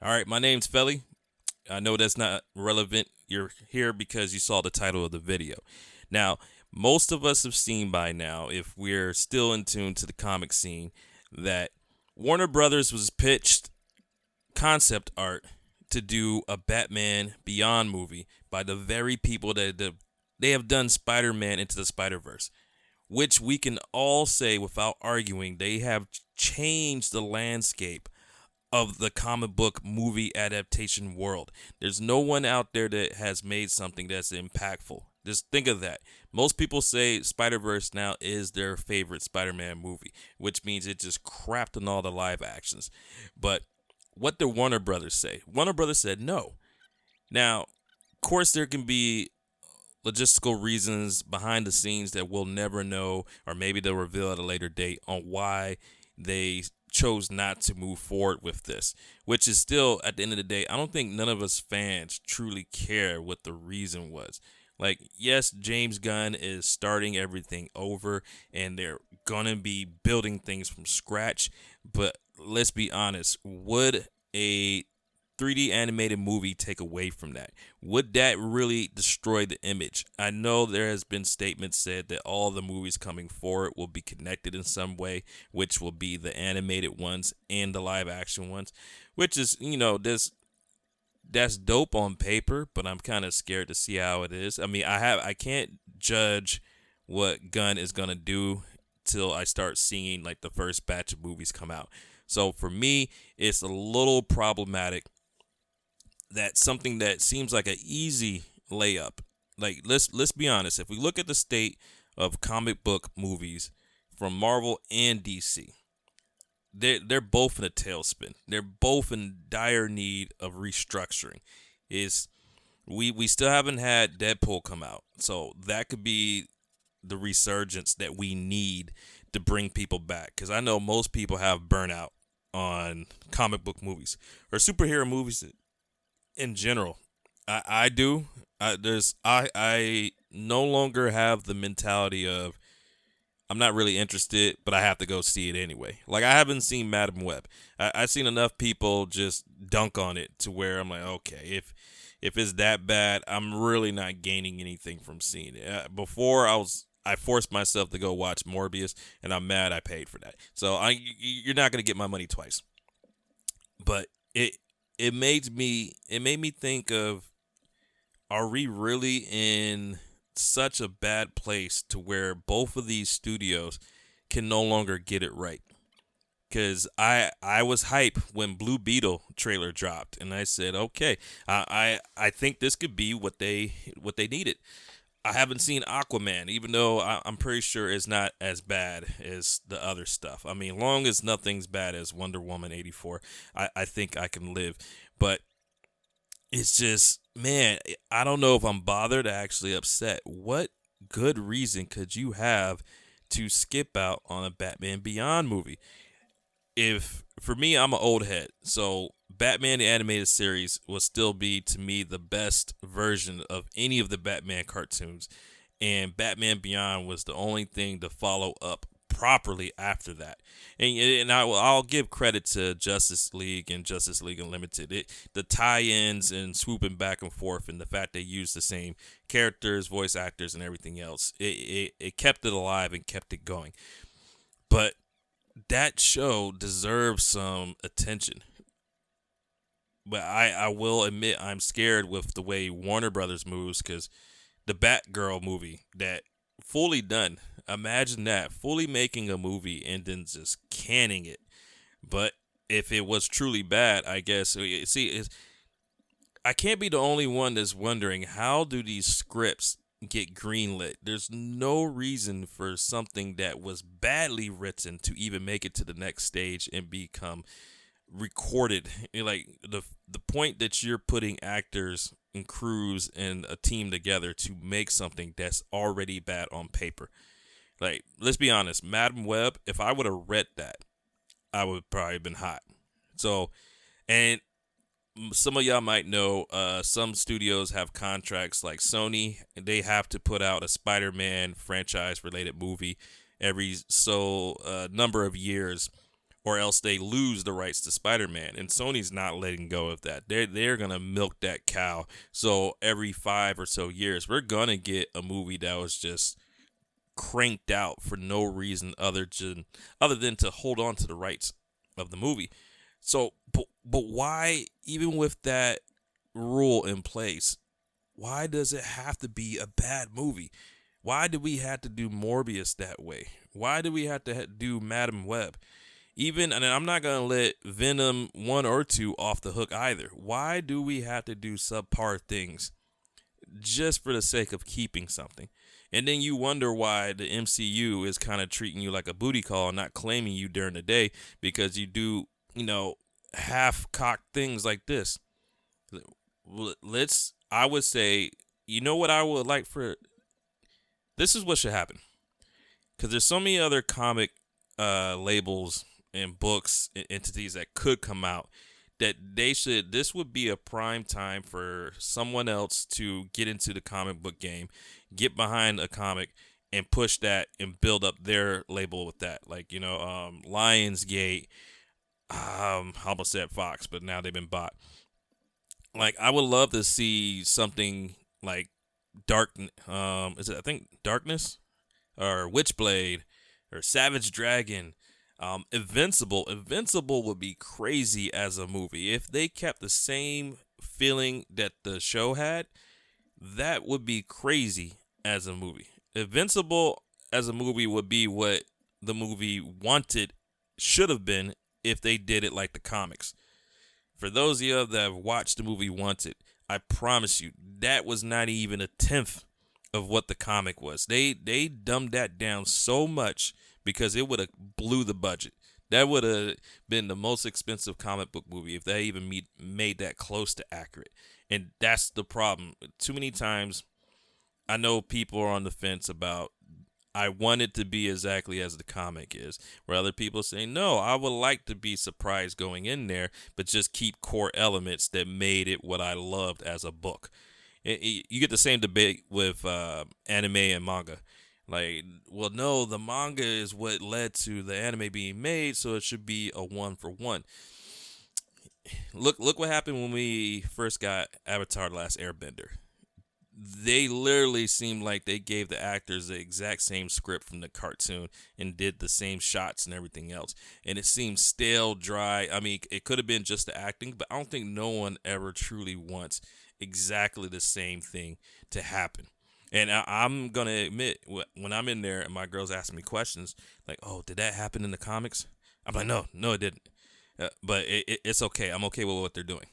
All right, my name's Felle. I know that's not relevant. You're here because you saw the title of the video. Now, most of us have seen by now, if we're still in tune to the comic scene, that Warner Brothers was pitched concept art to do a Batman Beyond movie by the very people they have done Spider-Man into the Spider-Verse, which we can all say without arguing they have changed the landscape of the comic book movie adaptation world. There's no one out there that has made something that's impactful. Just think of that. Most people say Spider-Verse now is their favorite Spider-Man movie, which means it just crapped on all the live actions. But what did Warner Brothers say? Warner Brothers said no. Now, of course, there can be logistical reasons behind the scenes that we'll never know, or maybe they'll reveal at a later date on why they chose not to move forward with this, which is still, at the end of the day, I don't think none of us fans truly care what the reason was. Like, yes, James Gunn is starting everything over and they're going to be building things from scratch, but let's be honest, would a 3D animated movie take away from that? Would that really destroy the image? I know there has been statements said that all the movies coming forward will be connected in some way, which will be the animated ones and the live action ones, which is, this that's dope on paper, but I'm kind of scared to see how it is. I mean, I can't judge what Gunn is going to do till I start seeing like the first batch of movies come out. So for me, it's a little problematic that something that seems like an easy layup. Like let's be honest, if we look at the state of comic book movies from Marvel and DC, they're both in a tailspin. They're both in dire need of restructuring. Is we still haven't had Deadpool come out, so that could be the resurgence that we need to bring people back. Because I know most people have burnout on comic book movies or superhero movies in general. I do. I no longer have the mentality of I'm not really interested, but I have to go see it anyway. Like I haven't seen Madam Web. I've seen enough people just dunk on it to where I'm like, okay, if it's that bad, I'm really not gaining anything from seeing it. Before I forced myself to go watch Morbius, and I'm mad I paid for that. So you're not gonna get my money twice. But it made me think of, are we really in such a bad place to where both of these studios can no longer get it right? Because I was hype when Blue Beetle trailer dropped, and I said, okay, I think this could be what they needed. I haven't seen Aquaman, even though I'm pretty sure it's not as bad as the other stuff. I mean, long as nothing's bad as Wonder Woman 84, I think I can live. But it's just, man, I don't know if I'm bothered or actually upset. What good reason could you have to skip out on a Batman Beyond movie? If for me, I'm an old head, so Batman the animated series will still be to me the best version of any of the Batman cartoons, and Batman Beyond was the only thing to follow up properly after that. And I'll give credit to Justice League and Justice League Unlimited. The tie-ins and swooping back and forth, and the fact they used the same characters, voice actors, and everything else, it kept it alive and kept it going. But that show deserves some attention. But I will admit I'm scared with the way Warner Brothers moves, because the Batgirl movie that fully done. Imagine that, fully making a movie and then just canning it. But if it was truly bad, I guess, see, I can't be the only one that's wondering, how do these scripts get greenlit? There's no reason for something that was badly written to even make it to the next stage and become recorded. Like the point that you're putting actors and crews and a team together to make something that's already bad on paper. Like, let's be honest, Madam Web, if I would have read that, I would probably have been hot. So, and some of y'all might know, some studios have contracts like Sony. They have to put out a Spider-Man franchise related movie every number of years or else they lose the rights to Spider-Man. And Sony's not letting go of that. They're gonna milk that cow. So every 5 or so years, we're gonna get a movie that was just cranked out for no reason other than to hold on to the rights of the movie. So, but why, even with that rule in place, why does it have to be a bad movie? Why do we have to do Morbius that way? Why do we have to do Madam Web? Even, and I'm not going to let Venom 1 or 2 off the hook either. Why do we have to do subpar things just for the sake of keeping something? And then you wonder why the MCU is kind of treating you like a booty call and not claiming you during the day because you do, half-cocked things like this. I would say, you know what I would like for, this is what should happen. Because there's so many other comic labels and books and entities that could come out that this would be a prime time for someone else to get into the comic book game, get behind a comic and push that and build up their label with that. Like, Lionsgate, I almost said Fox, but now they've been bought. Like, I would love to see something like I think Darkness or Witchblade or Savage Dragon. Invincible would be crazy as a movie. If they kept the same feeling that the show had, that would be crazy as a movie. Invincible as a movie would be what the movie should have been if they did it like the comics. For those of you that have watched the movie Wanted, I promise you, that was not even a tenth of what the comic was. They dumbed that down so much because it would have blew the budget. That would have been the most expensive comic book movie if they even made that close to accurate. And that's the problem. Too many times, I know people are on the fence about, I want it to be exactly as the comic is. Where other people say, no, I would like to be surprised going in there, but just keep core elements that made it what I loved as a book. You get the same debate with anime and manga. Like, well, no, the manga is what led to the anime being made, so it should be a 1-for-1. Look what happened when we first got Avatar: The Last Airbender. They literally seemed like they gave the actors the exact same script from the cartoon and did the same shots and everything else. And it seemed stale, dry. I mean, it could have been just the acting, but I don't think no one ever truly wants exactly the same thing to happen. And I'm going to admit, when I'm in there and my girls ask me questions, like, oh, did that happen in the comics? I'm like, no, it didn't. But it's okay. I'm okay with what they're doing.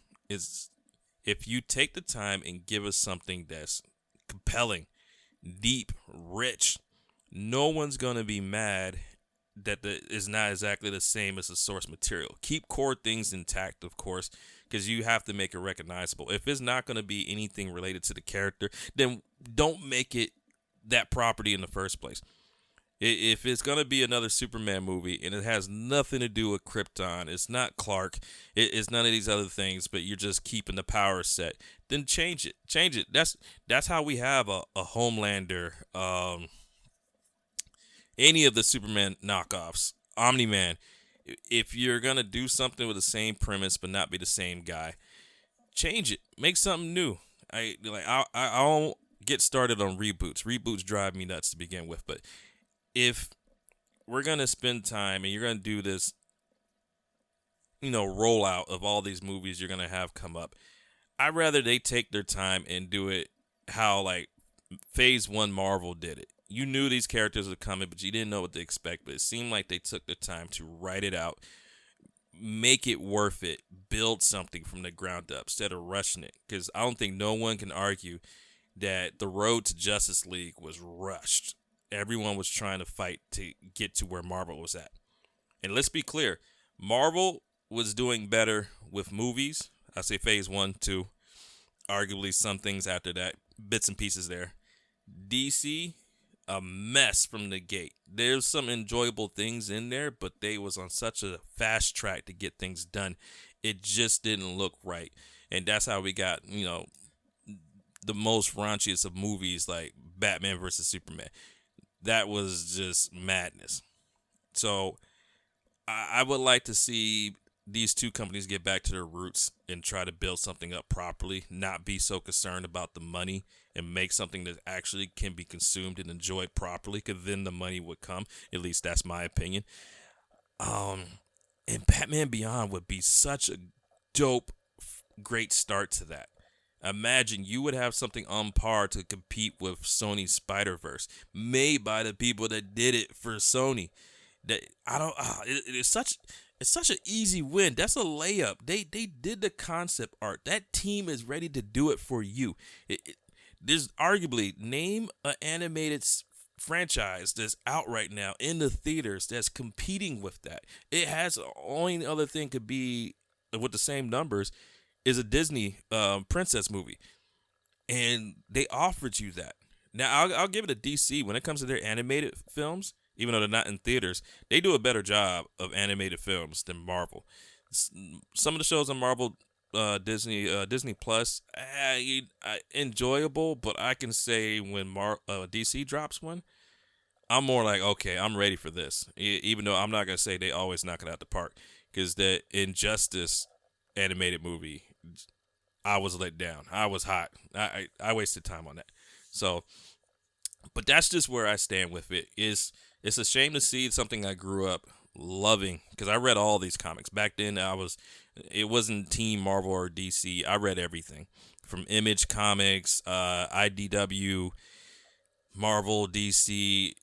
If you take the time and give us something that's compelling, deep, rich, no one's going to be mad that is not exactly the same as the source material. Keep core things intact, of course, because you have to make it recognizable. If it's not going to be anything related to the character, then don't make it that property in the first place. If it's going to be another Superman movie and it has nothing to do with Krypton, it's not Clark, it's none of these other things, but you're just keeping the power set, then change it. That's how we have a Homelander, any of the Superman knockoffs, Omni-Man. If you're going to do something with the same premise but not be the same guy, change it. Make something new. I don't get started on reboots. Reboots drive me nuts to begin with, but if we're going to spend time and you're going to do this, rollout of all these movies you're going to have come up, I'd rather they take their time and do it how, like, Phase 1 Marvel did it. You knew these characters were coming, but you didn't know what to expect. But it seemed like they took the time to write it out, make it worth it, build something from the ground up instead of rushing it. Because I don't think no one can argue that the road to Justice League was rushed. Everyone was trying to fight to get to where Marvel was at. And let's be clear, Marvel was doing better with movies. I say Phase 1, 2, arguably some things after that, bits and pieces there. DC, a mess from the gate. There's some enjoyable things in there, but they was on such a fast track to get things done. It just didn't look right. And that's how we got, the most raunchiest of movies like Batman versus Superman. That was just madness. So I would like to see these two companies get back to their roots and try to build something up properly, not be so concerned about the money and make something that actually can be consumed and enjoyed properly, because then the money would come. At least that's my opinion. Um, and Batman Beyond would be such a dope, great start to that. Imagine you would have something on par to compete with Sony's Spider Verse, made by the people that did it for Sony. That I don't. It's such an easy win. That's a layup. They did the concept art. That team is ready to do it for you. There's arguably name an animated franchise that's out right now in the theaters that's competing with that. It has only other thing could be with the same numbers is a Disney princess movie, and they offered you that. Now I'll give it a DC when it comes to their animated films. Even though they're not in theaters, they do a better job of animated films than Marvel. Some of the shows on Marvel, Disney Plus, enjoyable, but I can say when DC drops one, I'm more like, okay, I'm ready for this. Even though I'm not gonna say they always knock it out the park, because the Injustice animated movie, I was let down. I was hot. I wasted time on that. So, but that's just where I stand with it. It's a shame to see something I grew up loving, because I read all these comics back then. It wasn't Team Marvel or DC. I read everything from Image Comics, IDW, Marvel, DC,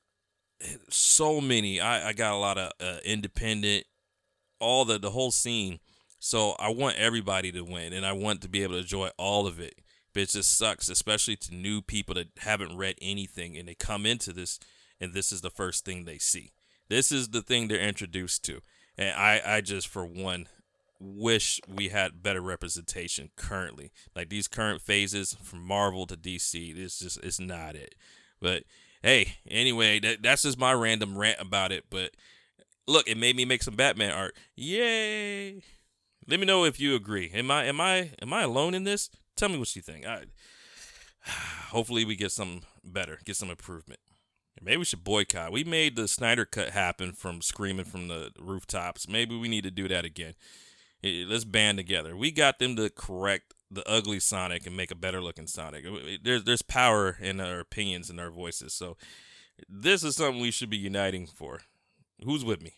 so many. I got a lot of independent, all the whole scene. So I want everybody to win, and I want to be able to enjoy all of it. But it just sucks, especially to new people that haven't read anything, and they come into this, and this is the first thing they see. This is the thing they're introduced to. And I just, for one, wish we had better representation currently. Like these current phases from Marvel to DC, it's not it. But hey, anyway, that's just my random rant about it. But look, it made me make some Batman art. Yay! Let me know if you agree. Am I alone in this? Tell me what you think. Hopefully we get something better, get some improvement. Maybe we should boycott. We made the Snyder Cut happen from screaming from the rooftops. Maybe we need to do that again. Let's band together. We got them to correct the ugly Sonic and make a better looking Sonic. There's power in our opinions and our voices. So this is something we should be uniting for. Who's with me?